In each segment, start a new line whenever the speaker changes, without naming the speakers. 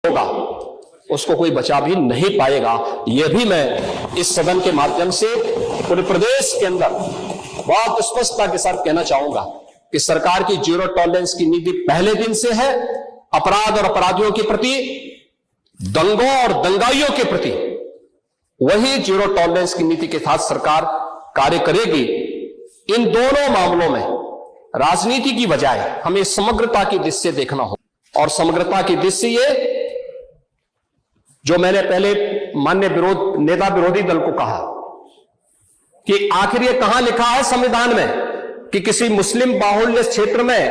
होगा उसको कोई बचा भी नहीं पाएगा। यह भी मैं इस सदन के माध्यम से पूरे प्रदेश के अंदर बहुत स्पष्टता के साथ कहना चाहूंगा कि सरकार की जीरो टॉलरेंस की नीति पहले दिन से है। अपराध और अपराधियों के प्रति, दंगों और दंगाइयों के प्रति वही जीरो टॉलरेंस की नीति के साथ सरकार कार्य करेगी। इन दोनों मामलों में राजनीति की बजाय हमें समग्रता की दृष्टि से देखना होगा, और समग्रता की दृष्टि से ये जो मैंने पहले माननीय नेता विरोधी दल को कहा कि आखिर ये कहां लिखा है संविधान में कि किसी मुस्लिम बाहुल्य क्षेत्र में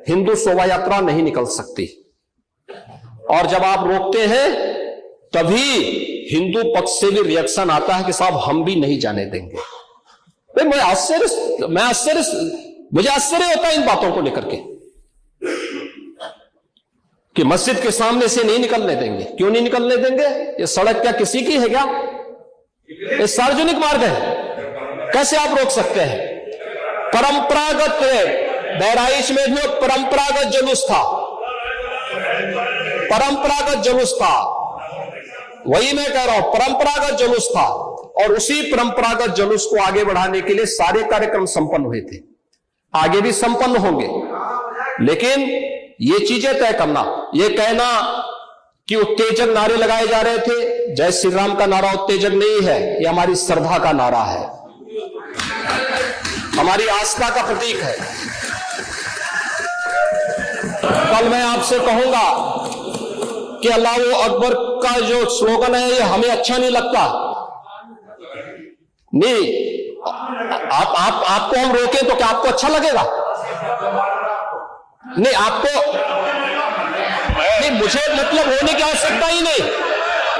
हिंदू शोभा यात्रा नहीं निकल सकती, और जब आप रोकते हैं तभी हिंदू पक्ष से भी रिएक्शन आता है कि साहब हम भी नहीं जाने देंगे। मुझे आश्चर्य होता है इन बातों को लेकर के कि मस्जिद के सामने से नहीं निकलने देंगे। क्यों नहीं निकलने देंगे? ये सड़क क्या किसी की है क्या? ये सार्वजनिक मार्ग है, कैसे आप रोक सकते हैं? परंपरागत बहराइच में भी परंपरागत जुलूस था, परंपरागत जुलूस था, वही मैं कह रहा हूं, परंपरागत जुलूस था, और उसी परंपरागत जुलूस को आगे बढ़ाने के लिए सारे कार्यक्रम संपन्न हुए थे, आगे भी संपन्न होंगे। लेकिन ये चीजें तय करना, ये कहना कि उत्तेजक नारे लगाए जा रहे थे, जय श्री राम का नारा उत्तेजक नहीं है, ये हमारी श्रद्धा का नारा है, हमारी आस्था का प्रतीक है। कल मैं आपसे कहूंगा कि अल्लाह अकबर का जो स्लोगन है ये हमें अच्छा नहीं लगता, नहीं आपको हम रोकें तो क्या आपको अच्छा लगेगा? नहीं, आपको नहीं, मुझे मतलब होने की आवश्यकता ही नहीं,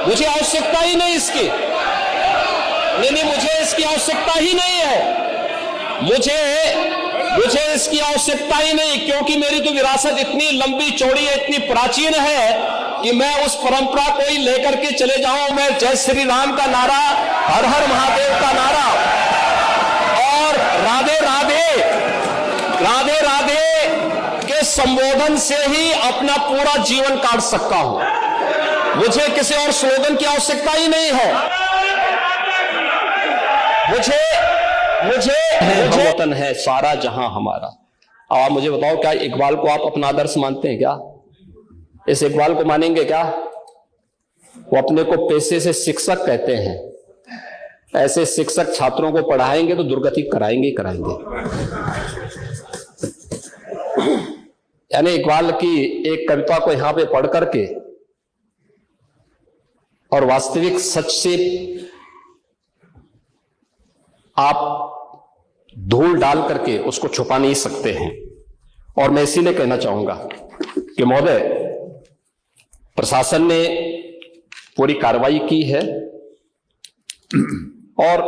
मुझे आवश्यकता ही नहीं इसकी, नहीं, मुझे इसकी आवश्यकता ही नहीं है, मुझे इसकी आवश्यकता ही नहीं, क्योंकि मेरी तो विरासत इतनी लंबी चौड़ी है, इतनी प्राचीन है कि मैं उस परंपरा को ही लेकर के चले जाऊं। मैं जय श्री राम का नारा, हर हर महादेव का नारा और राधे राधे राधे राधे के संबोधन से ही अपना पूरा जीवन काट सकता हूं। मुझे किसी और स्लोगन की आवश्यकता ही नहीं है। मुझे वतन है सारा जहां हमारा। अब आप मुझे बताओ, क्या इकबाल को आप अपना आदर्श मानते हैं क्या? इस इकबाल को मानेंगे क्या? वो अपने को पेशे से शिक्षक कहते हैं, ऐसे शिक्षक छात्रों को पढ़ाएंगे तो दुर्गति कराएंगे ही कराएंगे। यानी इकबाल की एक कविता को यहां पे पढ़ करके और वास्तविक सच से आप धूल डाल करके उसको छुपा नहीं सकते हैं। और मैं इसीलिए कहना चाहूंगा कि महोदय, प्रशासन ने पूरी कार्रवाई की है और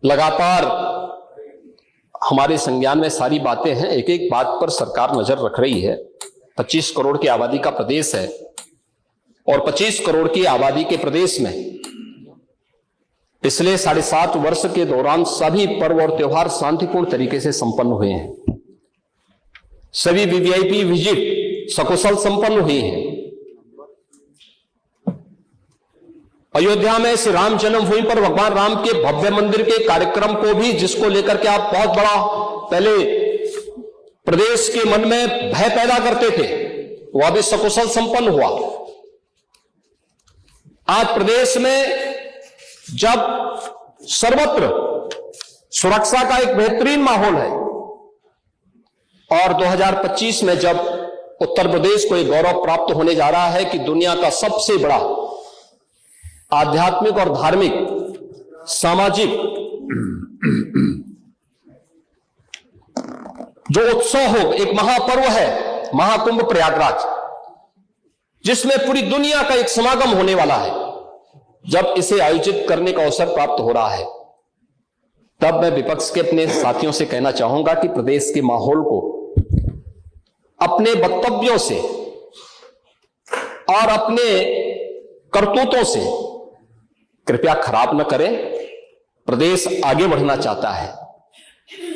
लगातार हमारे संज्ञान में सारी बातें हैं। एक एक बात पर सरकार नजर रख रही है। 25 करोड़ की आबादी का प्रदेश है और 25 करोड़ की आबादी के प्रदेश में पिछले 7.5 वर्ष के दौरान सभी पर्व और त्योहार शांतिपूर्ण तरीके से संपन्न हुए हैं। सभी वीवीआईपी विजिट सकुशल संपन्न हुई हैं। अयोध्या में श्री राम जन्मभूमि पर भगवान राम के भव्य मंदिर के कार्यक्रम को भी, जिसको लेकर के आप बहुत बड़ा पहले प्रदेश के मन में भय पैदा करते थे, वह भी सकुशल संपन्न हुआ। आज प्रदेश में जब सर्वत्र सुरक्षा का एक बेहतरीन माहौल है और 2025 में जब उत्तर प्रदेश को एक गौरव प्राप्त होने जा रहा है कि दुनिया का सबसे बड़ा आध्यात्मिक और धार्मिक सामाजिक जो उत्सव हो, एक महापर्व है महाकुंभ प्रयागराज, जिसमें पूरी दुनिया का एक समागम होने वाला है, जब इसे आयोजित करने का अवसर प्राप्त हो रहा है, तब मैं विपक्ष के अपने साथियों से कहना चाहूंगा कि प्रदेश के माहौल को अपने वक्तव्यों से और अपने करतूतों से कृपया खराब न करें। प्रदेश आगे बढ़ना चाहता है,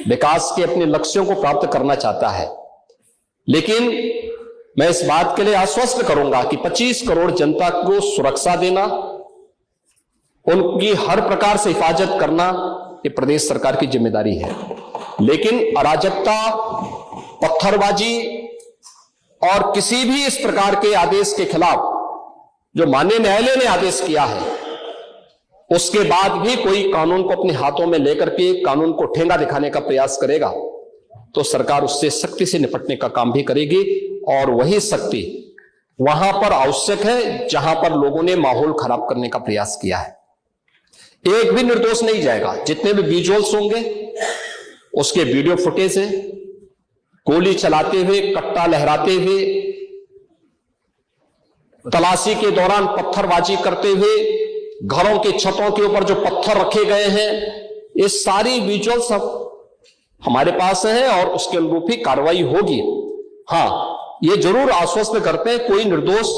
विकास के अपने लक्ष्यों को प्राप्त करना चाहता है, लेकिन मैं इस बात के लिए आश्वस्त करूंगा कि 25 करोड़ जनता को सुरक्षा देना, उनकी हर प्रकार से हिफाजत करना ये प्रदेश सरकार की जिम्मेदारी है। लेकिन अराजकता, पत्थरबाजी और किसी भी इस प्रकार के आदेश के खिलाफ जो माननीय न्यायालय ने आदेश किया है, उसके बाद भी कोई कानून को अपने हाथों में लेकर के कानून को ठेंगा दिखाने का प्रयास करेगा तो सरकार उससे सख्ती से निपटने का काम भी करेगी। और वही सख्ती वहां पर आवश्यक है जहां पर लोगों ने माहौल खराब करने का प्रयास किया है। एक भी निर्दोष नहीं जाएगा। जितने भी विजुअल्स होंगे, उसके वीडियो फुटेज है, गोली चलाते हुए, कट्टा लहराते हुए, तलाशी के दौरान पत्थरबाजी करते हुए, घरों की छतों के ऊपर जो पत्थर रखे गए हैं, ये सारी विजुअल्स हमारे पास है और उसके अनुरूप ही कार्रवाई होगी। हां, ये जरूर आश्वस्त करते हैं कोई निर्दोष